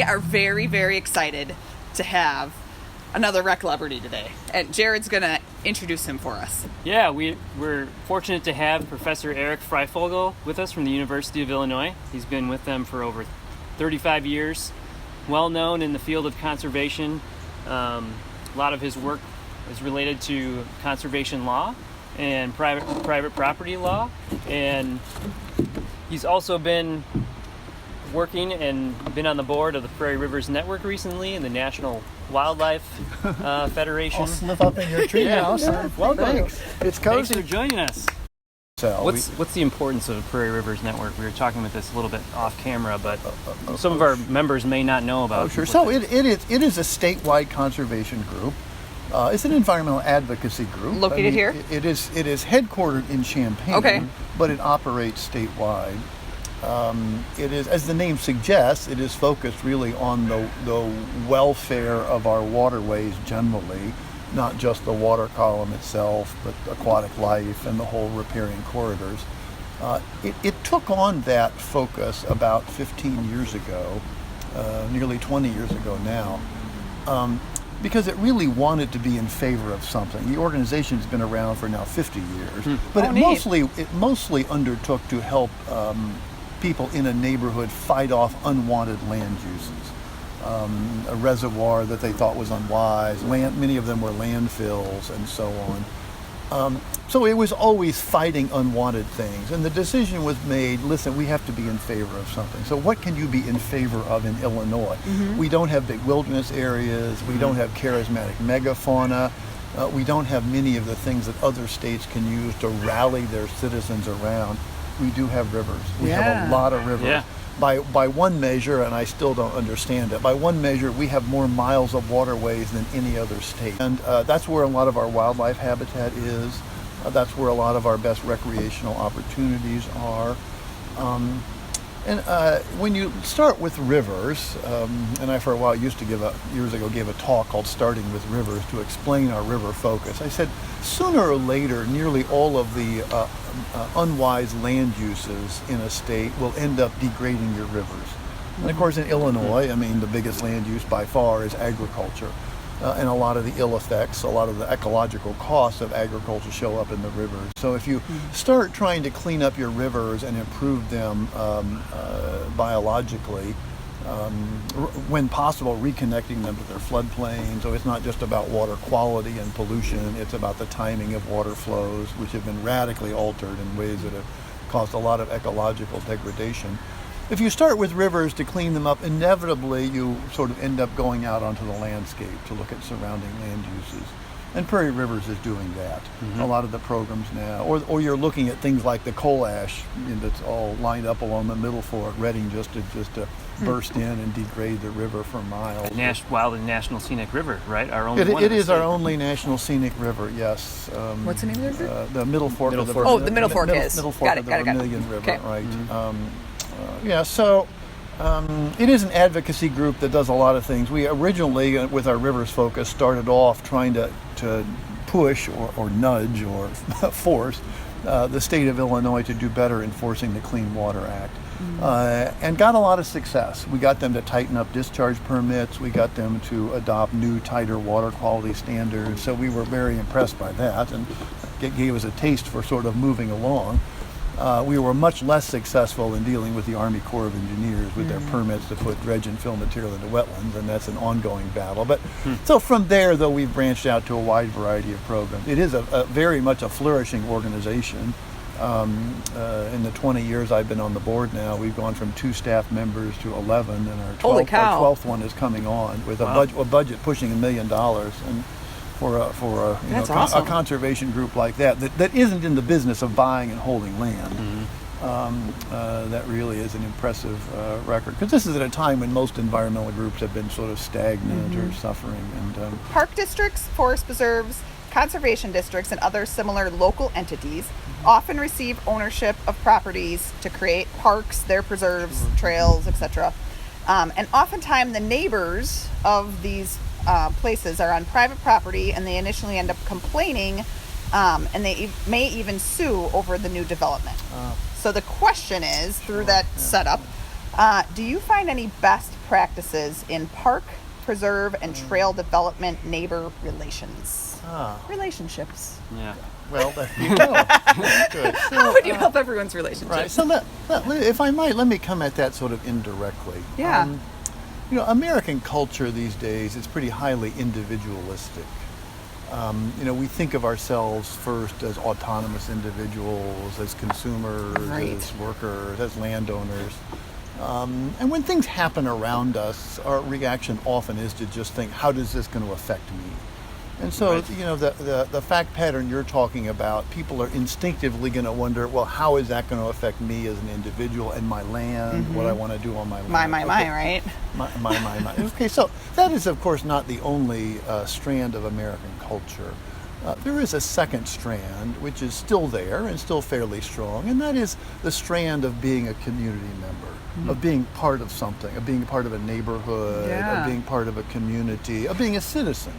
are very, very excited to have another rec celebrity today. And Jared's going to introduce him for us. Yeah, we're fortunate to have Professor Eric Freyfogle with us from the University of Illinois. He's been with them for over 35 years, well known in the field of conservation. A lot of his work is related to conservation law and private property law, and he's also been working and been on the board of the Prairie Rivers Network recently and the National Wildlife Federation. I'll slip up in your treehouse. Yeah. Welcome. Thanks. It's cozy. Thanks for joining us. So what's the importance of the Prairie Rivers Network? We were talking about this a little bit off camera, but some of our members may not know about. Oh, sure. So it is a statewide conservation group. It's an environmental advocacy group. Located here? It is headquartered in Champaign, but it operates statewide. It is, as the name suggests, it is focused really on the welfare of our waterways generally, not just the water column itself, but aquatic life and the whole riparian corridors. It took on that focus about 15 years ago, nearly 20 years ago now, because it really wanted to be in favor of something. The organization's been around for now 50 years, but it mostly undertook to help people in a neighborhood fight off unwanted land uses. A reservoir that they thought was unwise, many of them were landfills and so on. So it was always fighting unwanted things, and the decision was made, listen, we have to be in favor of something. So what can you be in favor of in Illinois? We don't have big wilderness areas, we don't have charismatic megafauna, we don't have many of the things that other states can use to rally their citizens around. We do have rivers. We have a lot of rivers. Yeah. By one measure, and I still don't understand it, by one measure we have more miles of waterways than any other state. And that's where a lot of our wildlife habitat is. That's where a lot of our best recreational opportunities are. When you start with rivers, and I for a while years ago gave a talk called Starting with Rivers to explain our river focus. I said sooner or later nearly all of the unwise land uses in a state will end up degrading your rivers. And of course in Illinois, I mean the biggest land use by far is agriculture. And a lot of the ill effects, a lot of the ecological costs of agriculture show up in the rivers. So if you start trying to clean up your rivers and improve them biologically, when possible, reconnecting them to their floodplain. So it's not just about water quality and pollution, it's about the timing of water flows, which have been radically altered in ways that have caused a lot of ecological degradation. If you start with rivers to clean them up, inevitably you sort of end up going out onto the landscape to look at surrounding land uses. And Prairie Rivers is doing that. A lot of the programs now, or you're looking at things like the coal ash that's all lined up along the Middle Fork, Reading, just to burst in and degrade the river for miles. Wild and National Scenic River, right? Our only one. It is our only National Scenic River, yes. What's the name of the river? The Middle Fork. The Middle Fork is. Middle Fork of the Vermilion River, okay. right. So it is an advocacy group that does a lot of things. We originally, with our rivers focus, started off trying to push or nudge or force the state of Illinois to do better enforcing the Clean Water Act. And got a lot of success. We got them to tighten up discharge permits. We got them to adopt new, tighter water quality standards. So we were very impressed by that, and it gave us a taste for sort of moving along. We were much less successful in dealing with the Army Corps of Engineers with their permits to put dredge and fill material into wetlands, and that's an ongoing battle. But so from there, though, we've branched out to a wide variety of programs. It is a very much a flourishing organization. In the 20 years I've been on the board now, we've gone from 2 staff members to 11, and our 12th one is coming on with a budget pushing $1 million. And for a conservation group like that isn't in the business of buying and holding land, that really is an impressive record. Because this is at a time when most environmental groups have been sort of stagnant or suffering. And park districts, forest preserves, conservation districts, and other similar local entities often receive ownership of properties to create parks, their preserves, trails, etc. And oftentimes the neighbors of these places are on private property, and they initially end up complaining, and they may even sue over the new development. So the question is, through that setup, Do you find any best practices in park, preserve, and trail development neighbor relations? Relationships. Yeah. Well, there you go. Good. So, How would you help everyone's relationships? right. So, if I might, let me come at that sort of indirectly. Yeah. American culture these days is pretty highly individualistic. We think of ourselves first as autonomous individuals, as consumers, Right. as workers, as landowners. And when things happen around us, our reaction often is to just think, how is this going to affect me? And so, Right. the fact pattern you're talking about, people are instinctively going to wonder, well, how is that going to affect me as an individual and my land, what I want to do on my land? My, right? My. Okay, so that is, of course, not the only strand of American culture. There is a second strand, which is still there and still fairly strong, and that is the strand of being a community member, of being part of something, of being part of a neighborhood, of being part of a community, of being a citizen.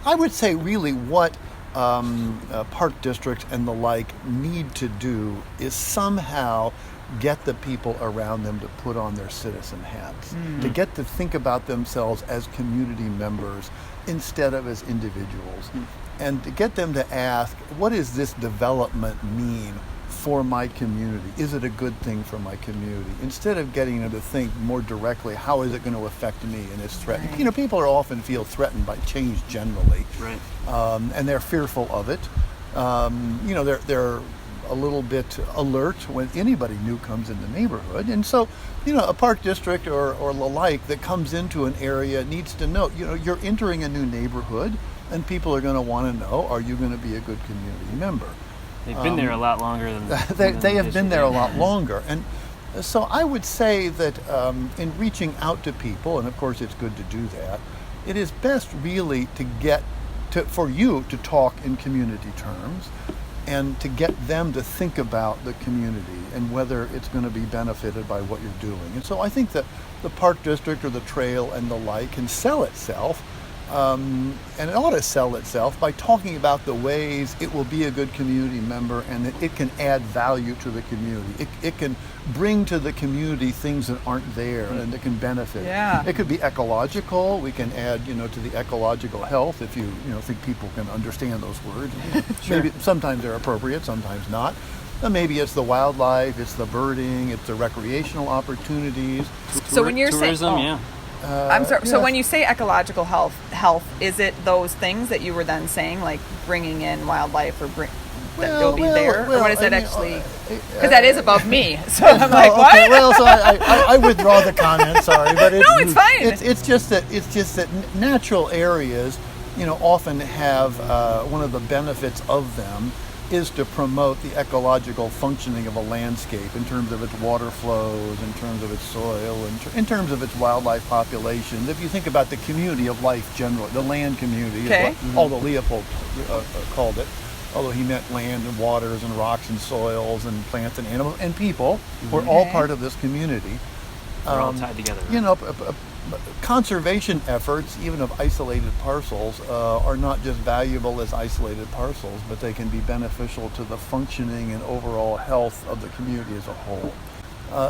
I would say really what park districts and the like need to do is somehow get the people around them to put on their citizen hats, to get to think about themselves as community members instead of as individuals, and to get them to ask, what does this development mean for my community? Is it a good thing for my community? Instead of getting them to think more directly, how is it going to affect me and its threat? Right. People are often feel threatened by change generally, Right. and they're fearful of it. They're a little bit alert when anybody new comes in the neighborhood, and so a park district or the like that comes into an area needs to know, you're entering a new neighborhood, and people are going to want to know, are you going to be a good community member? They've been there a lot longer than they have been there a lot longer. And so I would say that in reaching out to people, and of course it's good to do that, it is best really for you to talk in community terms and to get them to think about the community and whether it's going to be benefited by what you're doing. And so I think that the park district or the trail and the like can sell itself. And it ought to sell itself by talking about the ways it will be a good community member and that it can add value to the community. It can bring to the community things that aren't there and that can benefit. Yeah. It could be ecological. We can add, to the ecological health if you think people can understand those words. Sure. Maybe sometimes they're appropriate, sometimes not. Maybe it's the wildlife, it's the birding, it's the recreational opportunities. So when you're tourism, saying, I'm sorry. So when you say ecological health, is it those things that you were then saying, like bringing in wildlife or that will be there, or what is that actually? Because that is above me. So I'm like, what? Okay, well, so I withdraw the comment. Sorry, but No, it's fine. It's just that natural areas, often have one of the benefits of them is to promote the ecological functioning of a landscape in terms of its water flows, in terms of its soil, in terms of its wildlife populations. If you think about the community of life generally, the land community is what although Leopold called it, although he meant land and waters and rocks and soils and plants and animals and people, we're all part of this community. We're all tied together. Conservation efforts, even of isolated parcels, are not just valuable as isolated parcels, but they can be beneficial to the functioning and overall health of the community as a whole.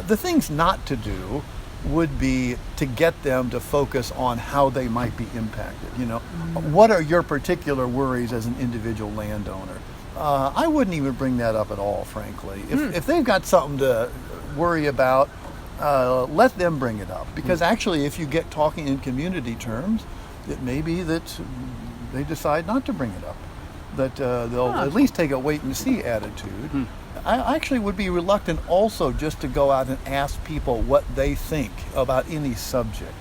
The things not to do would be to get them to focus on how they might be impacted. What are your particular worries as an individual landowner? I wouldn't even bring that up at all, frankly. If they've got something to worry about, let them bring it up, because actually if you get talking in community terms, it may be that they decide not to bring it up, that they'll at least take a wait and see attitude. I actually would be reluctant also just to go out and ask people what they think about any subject,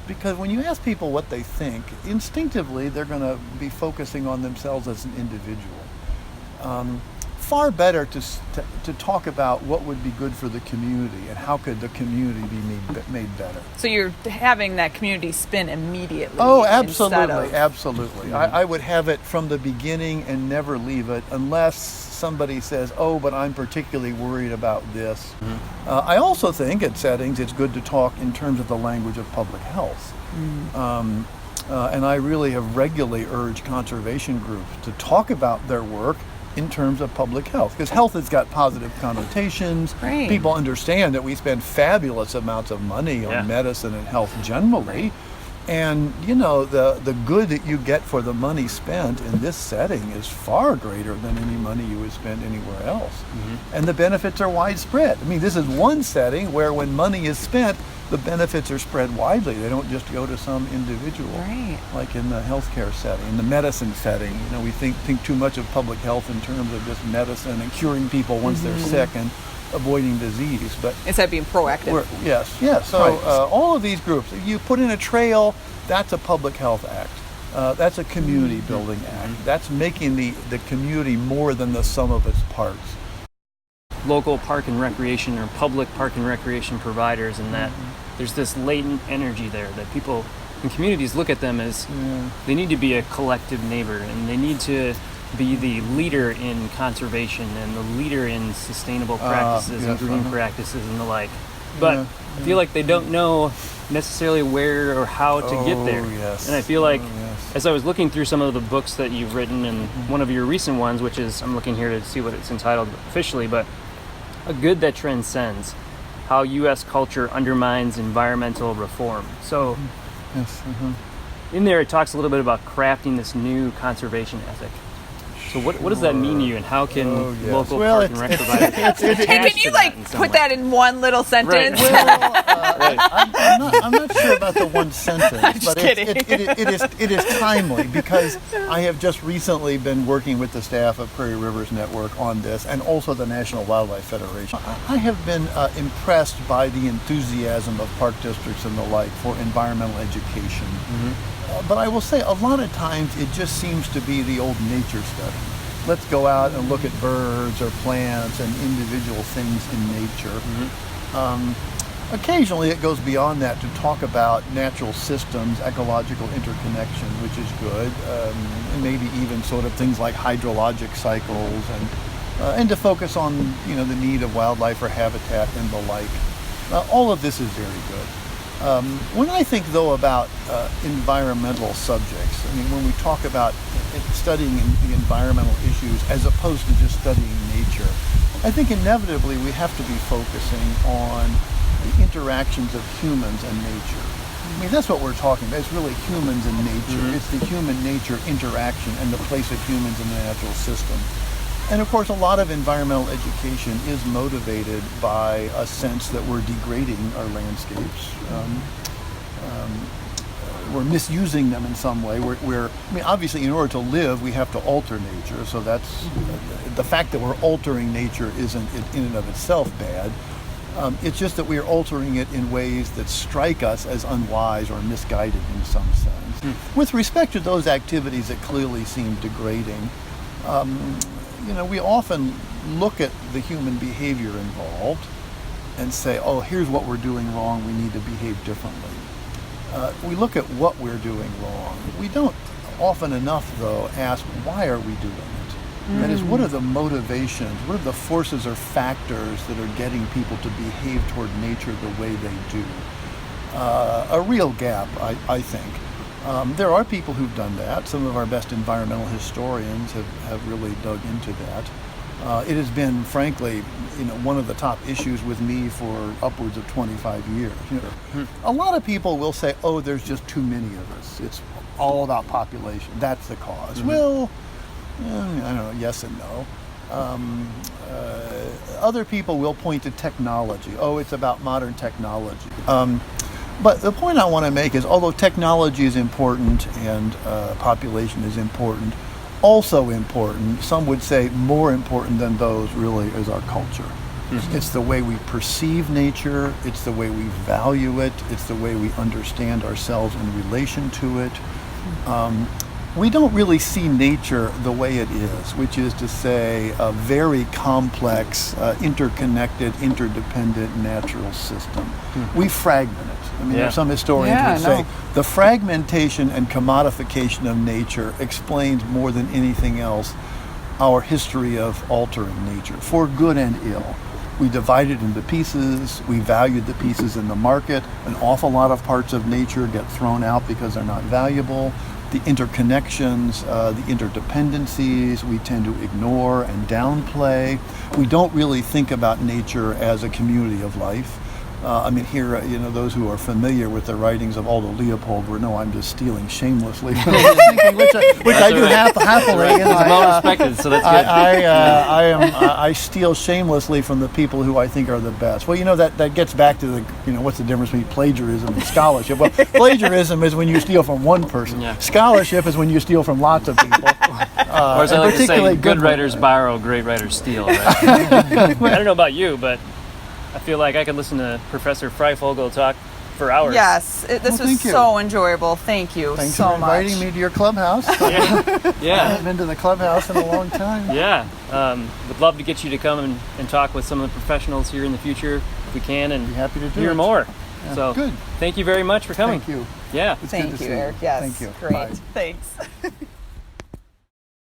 because when you ask people what they think, instinctively they're going to be focusing on themselves as an individual. Far better to talk about what would be good for the community and how could the community be made better. So you're having that community spin immediately. Oh, absolutely, absolutely. I would have it from the beginning and never leave it unless somebody says, oh, but I'm particularly worried about this. I also think at settings it's good to talk in terms of the language of public health. And I really have regularly urged conservation groups to talk about their work in terms of public health, because health has got positive connotations. Right. People understand that we spend fabulous amounts of money on medicine and health generally. And, the good that you get for the money spent in this setting is far greater than any money you would spend anywhere else. Mm-hmm. And the benefits are widespread. I mean, this is one setting where when money is spent, the benefits are spread widely. They don't just go to some individual, like in the healthcare setting, in the medicine setting. We think too much of public health in terms of just medicine and curing people once they're sick and avoiding disease, but instead of being proactive. Yes. So all of these groups, you put in a trail, that's a public health act. That's a community building act. That's making the community more than the sum of its parts. Local park and recreation or public park and recreation providers, and that there's this latent energy there that people in communities look at them as they need to be a collective neighbor, and they need to be the leader in conservation and the leader in sustainable practices and green practices and the like. But I feel like they don't know necessarily where or how to get there. And I feel like as I was looking through some of the books that you've written, and one of your recent ones, which is, I'm looking here to see what it's entitled officially, but A Good That Transcends, How U.S. Culture Undermines Environmental Reform. So in there it talks a little bit about crafting this new conservation ethic. So what does that mean to you, and how can local park and rec providers Can you put that in one little sentence? I'm not sure about the one sentence, but it is timely, because I have just recently been working with the staff of Prairie Rivers Network on this, and also the National Wildlife Federation. I have been impressed by the enthusiasm of park districts and the like for environmental education. But I will say, a lot of times it just seems to be the old nature study. Let's go out and look at birds or plants and individual things in nature. Occasionally it goes beyond that to talk about natural systems, ecological interconnection, which is good, and maybe even sort of things like hydrologic cycles, and to focus on the need of wildlife for habitat and the like. All of this is very good. When I think, though, about environmental subjects, when we talk about studying the environmental issues as opposed to just studying nature, I think inevitably we have to be focusing on the interactions of humans and nature. That's what we're talking about. It's really humans and nature. It's the human-nature interaction and the place of humans in the natural system. And of course, a lot of environmental education is motivated by a sense that we're degrading our landscapes. We're misusing them in some way. Obviously, in order to live, we have to alter nature. So that's the fact that we're altering nature isn't in and of itself bad. It's just that we are altering it in ways that strike us as unwise or misguided in some sense. With respect to those activities that clearly seem degrading, we often look at the human behavior involved and say, oh, here's what we're doing wrong, we need to behave differently. We look at what we're doing wrong. We don't often enough, though, ask, why are we doing it? That is, what are the motivations, what are the forces or factors that are getting people to behave toward nature the way they do? A real gap, I think. There are people who've done that. Some of our best environmental historians have really dug into that. It has been, frankly, one of the top issues with me for upwards of 25 years. A lot of people will say, oh, there's just too many of us. It's all about population. That's the cause. Well, I don't know, yes and no. Other people will point to technology. Oh, it's about modern technology. But the point I want to make is, although technology is important and population is important, also important, some would say more important than those really, is our culture. It's the way we perceive nature, it's the way we value it, it's the way we understand ourselves in relation to it. We don't really see nature the way it is, which is to say a very complex, interconnected, interdependent natural system. We fragment it. There's some historians would say the fragmentation and commodification of nature explains more than anything else our history of altering nature, for good and ill. We divide it into pieces, we valued the pieces in the market, an awful lot of parts of nature get thrown out because they're not valuable. the interconnections, the interdependencies. We tend to ignore and downplay. We don't really think about nature as a community of life. I mean, here, those who are familiar with the writings of Aldo Leopold will know I'm just stealing shamelessly from his thinking, which I do happily. It's well respected, so that's good. I steal shamelessly from the people who I think are the best. Well, that gets back to what's the difference between plagiarism and scholarship? Well, plagiarism is when you steal from one person. Yeah. Scholarship is when you steal from lots of people. Or as I like to say, good writers borrow, great writers steal. Right? I don't know about you, but I feel like I could listen to Professor Freyfogle talk for hours. Yes, this was so enjoyable. Thank you Thanks so for much. inviting me to your clubhouse. Yeah. I haven't been to the clubhouse in a long time. Yeah. Would love to get you to come and talk with some of the professionals here in the future if we can, and be happy to do hear it. more. Yeah, So good. Thank you very much for coming. Thank you. Yeah. It's Thank good to you, see Eric. Yes. Thank you. Great. Bye. Thanks.